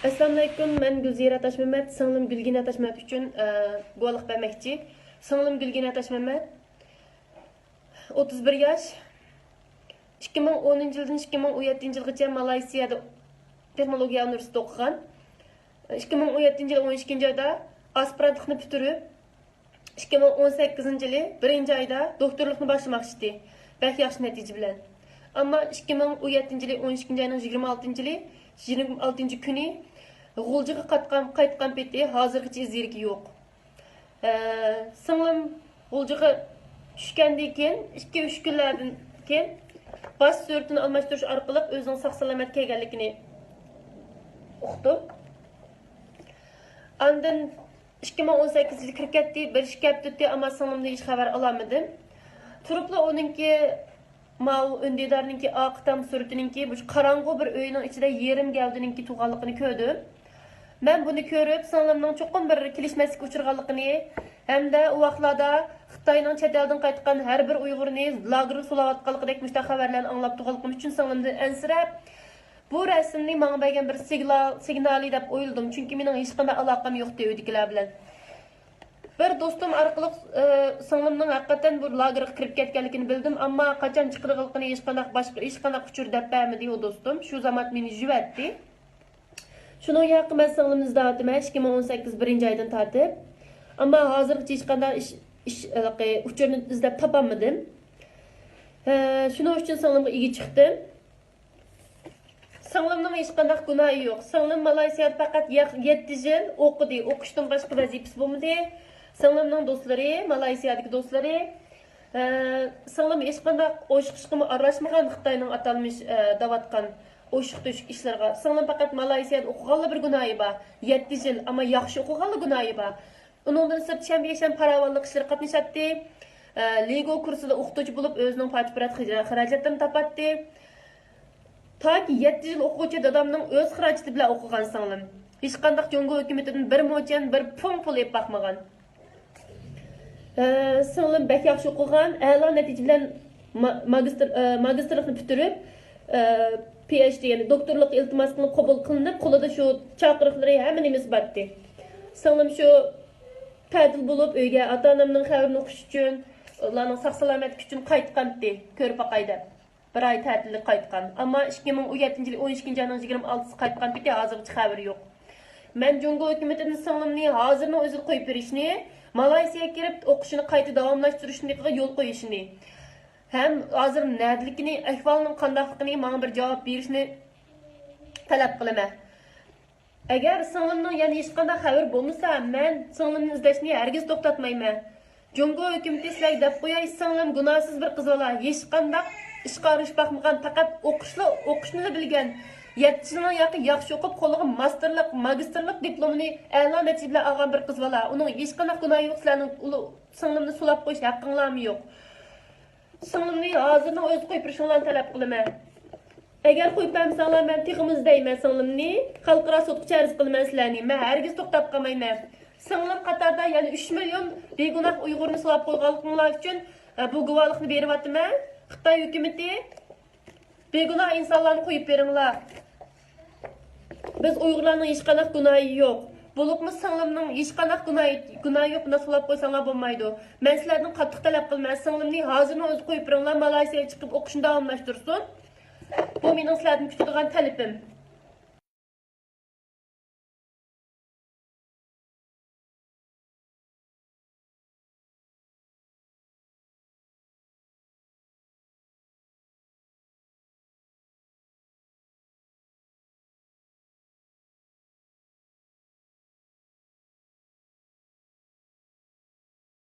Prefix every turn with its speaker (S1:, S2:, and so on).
S1: Assalamu alaykum. Men Gulzira Tashmemet, singlim Gulgina Tashmemet uchun guvohlik bermoqchi. Singlim Gulgina Tashmemet 31 yosh. 2010-yildan 2017-yilgacha Malayziyada Texnologiya universitetida o'qigan. 2017-yil 12 oyda aspirantlikni bitirib, 2018-yili 1-oyda doktorlikni boshlamoqchi. Bak yaxshi natija bilan. Ammo 2017-yili 12 oyning 26 kuni G'uljiga qaytgan peti hozirgacha izligi yo'q. Singlim G'uljiga tushgandan keyin 2-3 kunlardan keyin bosh surtini almashtirish orqali o'zining sog' salomat kelganligini uqdi. Ondan 2018-yil kirib ketdi, bir shikayat o'tdi, ammo singlimdan hech xabar olmadim. Turibli oningki Mau öndedarninki aqtam surtininki bu qarang'u bir uyning ichida yerim gavdininki tug'anligini ko'rdim. Men buni ko'rib, singlimning cho'qim bir kelishmaslikka uchirganligini hamda u vaqtlarda Xitoyning chet eldan qaytgan har bir Uyg'urni lagerga sulayotganligidek mushta xabarlarni anglab turganligim uchun singlimdan ansirab, bu rasmni menga bergan bir signali deb o'yladim, chunki mening hech qanday aloqam yo'q deydilar bilan. Bir do'stim orqali singlimning haqiqatan bu lagerga kirib ketganligini bildim, ammo qachon chiqirganligini hech qanday uchur deb bermadi u do'stim. Shu zaman meni juvatdi. Shuni yaqin men singlimni izladim 2018 1-oydan tortib. Ammo hozirgacha hech qanday uchurni izlab topolmadim. Shuning uchun singlimga ega chiqdim. Singlimning hech qanday gunohi yo'q. Singlim Malayziyada faqat 7 yil o'qidi. O'qishdan boshqa vazifasi bo'lmadi. Singlimning do'stlari, Malayziyadagi do'stlari, singlim hech qanday o'shiqishga aralashmagan Xitoyning atalmish davatgan o'shiq-to'shiq ishlarga. Singlim faqat Malayziyada o'qiganlar bir gunohi bor. 7 yil, ammo yaxshi o'qiganlar gunohi bor. Uningdan sirt shanba paravonlik ishlar qatnashatdi. Lego kursida o'qituvchi bo'lib, o'zining pasport xarajatini topatdi. Taki 7 yil o'quvchi dadamning o'z xarajati bilan o'qigan singlim. Hech qanday Jongo hukumatidan bir mo'jan, bir pul yeb baxmagan. Singlim bak yaxshi o'qigan, a'lo natija bilan magistrlikni bitirib, PhD ya'ni doktorlik iltimosini qabul qilinib, qo'lida shu chaqiriqlari hamma nima isbatdi. Singlim shu ta'til bo'lib, uyga ota-onamning xabarini o'qish uchun, ularning sog' salomatlik uchun qaytgandi, ko'rpaqayda. Bir oy ta'tilga qaytgan. Ammo 2017-yil 12-oyning 26-sida qaytgan peti hozircha xabari yo'q. Men Jongo hukumatining singlimni hozirni o'zida qo'yib berishni, Malayziyaga kirib o'qishini qayta davomlashtirishni yo'l qo'yishni, ham hozir nadaligini, ahvolining qandayligini menga bir javob berishni talab qilaman. Agar singlimning yana hech qanday xabar bo'lmasa, men singlimni izlashni hargiz to'xtatmayman. Jongo hukumati sizlarga deb qo'yay, singlim gunohsiz bir qiz bola, hech qanday ishga arish baxmagan, faqat o'qishni bilgan. 7 yildan yaqin yaxshi o'qib, qo'liga masterlik, magistrlik diplomini a'lo natija bilan olgan bir qiz bola. Uning hech qanday gunohi yo'q, sizlarning singlimni sulab qo'yish haqqinglarmi yo'q. Singlimni hozirning o'zi qo'yib berishinglarni talab qilaman. Agar qo'yib bermasanglar, men tig'imiz deyman singlimni, xalqaro sudga arz qilaman sizlarni. Men hargiz to'xtab qolmayman. Singlim qatorda yana 3 million begunoh Uyg'urni sulab qo'yganliginglar uchun bu guvohlikni beryapman. Xitoy hukumati begunoh insonlarni qo'yib beringlar. Biz Uyg'urlarning hech qanday gunohi yo'q. Bo'libmi singlimning hech qanday gunohi yo'q, buni sulab qo'ysanglar bo'lmaydi. Men sizlardan qattiq talab qilaman, singlimni hozirni o'zi qo'yib beringlar, Malayziyaga chiqib o'qishni davomlashtirsin. Bu mening sizlardan kutadigan talabim.